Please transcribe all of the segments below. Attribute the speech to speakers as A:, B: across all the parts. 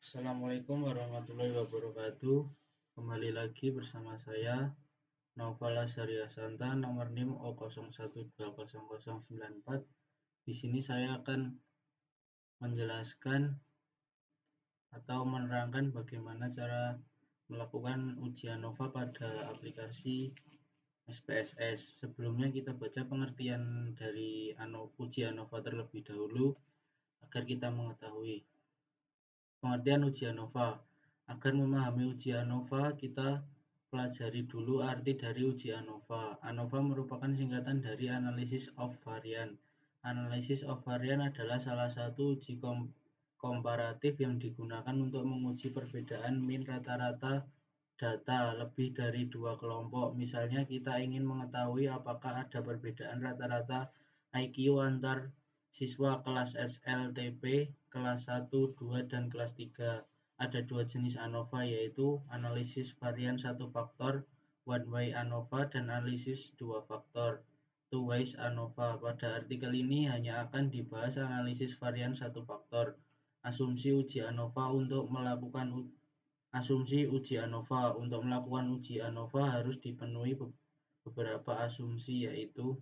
A: Assalamualaikum warahmatullahi wabarakatuh. Kembali lagi bersama saya Nova Lazaria Santa, nomor NIM O01200094. Di sini saya akan menjelaskan atau menerangkan bagaimana cara melakukan ujian Nova pada aplikasi SPSS. Sebelumnya kita baca pengertian dari ujian Nova terlebih dahulu agar kita mengetahui pengertian ujian Nova. Agar memahami ujian Nova, kita pelajari dulu arti dari ujian Nova. ANOVA merupakan singkatan dari Analysis of Variance. Analysis of Variance adalah salah satu uji komparatif yang digunakan untuk menguji perbedaan min rata-rata data lebih dari dua kelompok. Misalnya kita ingin mengetahui apakah ada perbedaan rata-rata IQ antar siswa kelas SLTP kelas 1, 2, dan kelas 3. Ada dua jenis ANOVA, yaitu analisis varian satu faktor one way ANOVA dan analisis dua faktor two ways ANOVA. Pada artikel ini hanya akan dibahas analisis varian satu faktor. Asumsi uji ANOVA untuk melakukan uji ANOVA harus dipenuhi beberapa asumsi, yaitu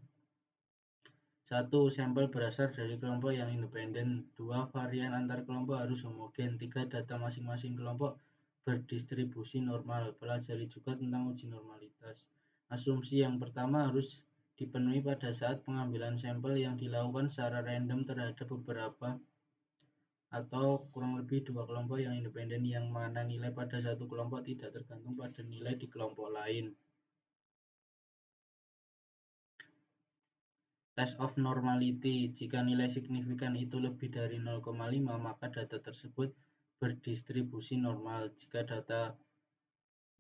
A: 1. Sampel berasal dari kelompok yang independen. 2. Varian antar kelompok harus homogen. 3. Data masing-masing kelompok berdistribusi normal. Pelajari juga tentang uji normalitas. Asumsi yang pertama harus dipenuhi pada saat pengambilan sampel yang dilakukan secara random terhadap beberapa atau kurang lebih dua kelompok yang independen, yang mana nilai pada satu kelompok tidak tergantung pada nilai di kelompok lain. Test of normality. Jika nilai signifikan itu lebih dari 0,5, maka data tersebut berdistribusi normal. Jika data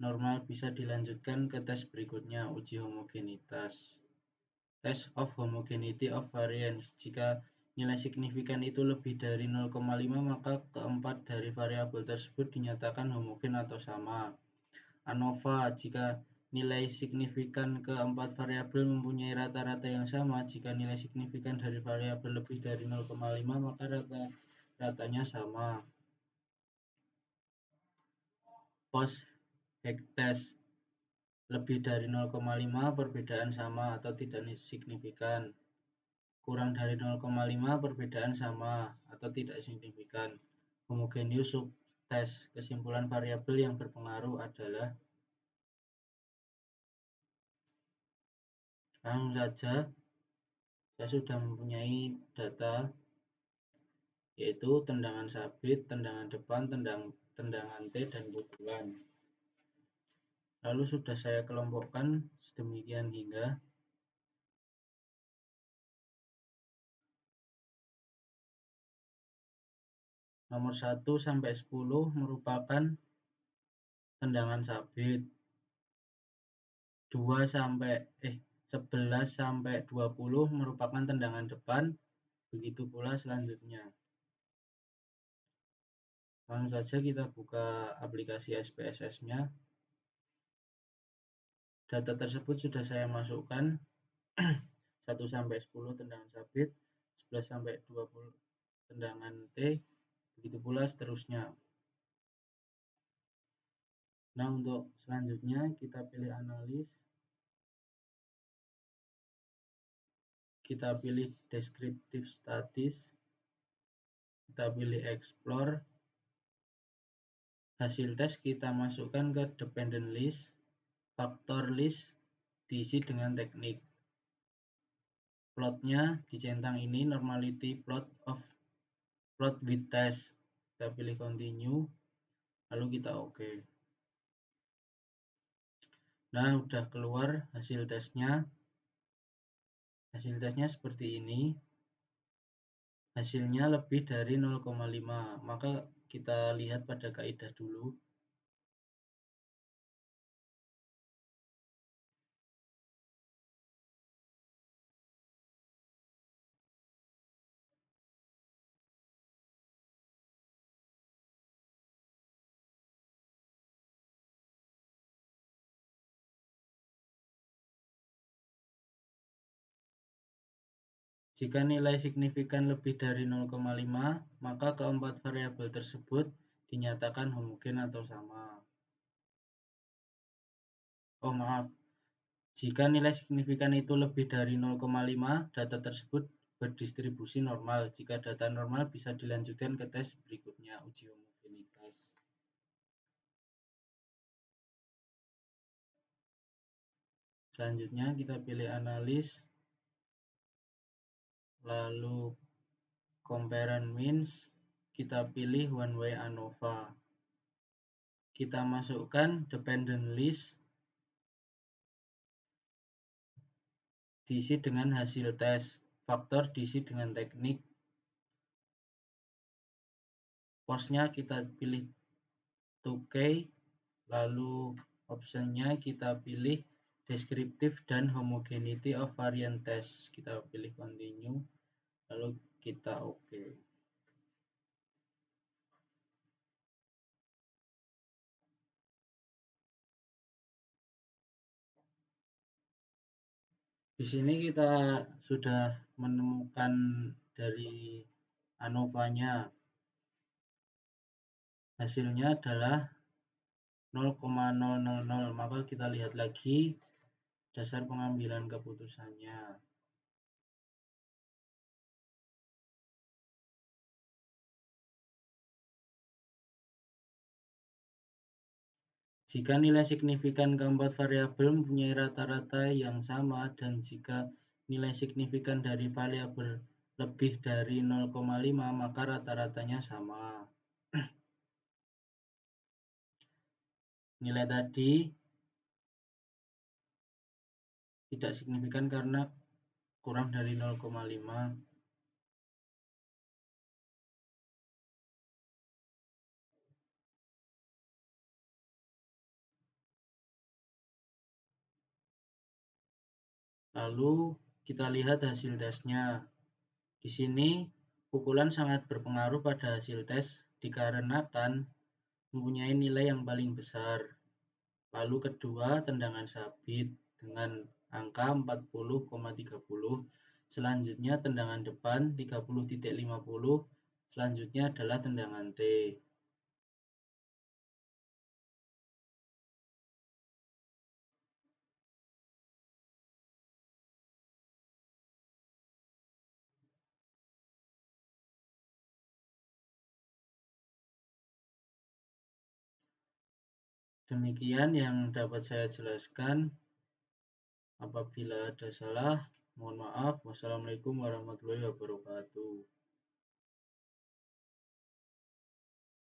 A: normal, bisa dilanjutkan ke tes berikutnya, uji homogenitas. Test of homogeneity of variance. Jika nilai signifikan itu lebih dari 0,5, maka keempat dari variabel tersebut dinyatakan homogen atau sama. ANOVA. Jika nilai signifikan keempat variabel mempunyai rata-rata yang sama. Jika nilai signifikan dari variabel lebih dari 0,5, maka rata-ratanya sama. Post-hoc test. Lebih dari 0,5 perbedaan sama atau tidak signifikan. Kurang dari 0,5 perbedaan sama atau tidak signifikan. Homogeneous subtest. Kesimpulan variabel yang berpengaruh adalah langsung saja saya sudah mempunyai data, yaitu tendangan sabit, tendangan depan, tendangan T, dan pukulan. Lalu sudah saya kelompokkan sedemikian hingga nomor 1 sampai 10 merupakan tendangan sabit, 11 sampai 20 merupakan tendangan depan, begitu pula selanjutnya. Langsung saja kita buka aplikasi SPSS-nya. Data tersebut sudah saya masukkan. 1 sampai 10 tendangan sabit, 11 sampai 20 tendangan T, begitu pula seterusnya. Nah, untuk selanjutnya kita pilih analis, kita pilih descriptive studies, kita pilih explore. Hasil tes kita masukkan ke dependent list, factor list diisi dengan teknik. Plotnya dicentang ini, normality plot with test. Kita pilih continue, lalu kita oke. Nah, udah keluar hasil tesnya. Hasil tesnya seperti ini. Hasilnya lebih dari 0,5. Maka kita lihat pada kaidah dulu. Jika nilai signifikan lebih dari 0,5, maka keempat variabel tersebut dinyatakan homogen atau sama. Oh maaf, jika nilai signifikan itu lebih dari 0,5, data tersebut berdistribusi normal. Jika data normal, bisa dilanjutkan ke tes berikutnya, uji homogenitas. Selanjutnya kita pilih analis, lalu compare and means, kita pilih one way ANOVA. Kita masukkan dependent list, diisi dengan hasil tes, faktor diisi dengan teknik, postnya kita pilih 2K, lalu optionnya kita pilih descriptive dan homogeneity of variant test, kita pilih continue, lalu kita OK. Di sini kita sudah menemukan dari ANOVA-nya. Hasilnya adalah 0,000, maka kita lihat lagi dasar pengambilan keputusannya. Jika nilai signifikan keempat variabel mempunyai rata-rata yang sama dan jika nilai signifikan dari variabel lebih dari 0,5, maka rata-ratanya sama. Nilai tadi tidak signifikan karena kurang dari 0,5. Lalu kita lihat hasil tesnya. Di sini pukulan sangat berpengaruh pada hasil tes dikarenakan mempunyai nilai yang paling besar. Lalu kedua, tendangan sabit dengan angka 40,30. Selanjutnya tendangan depan 30,50. Selanjutnya adalah tendangan T. Demikian yang dapat saya jelaskan. Apabila ada salah, mohon maaf. Wassalamualaikum warahmatullahi wabarakatuh.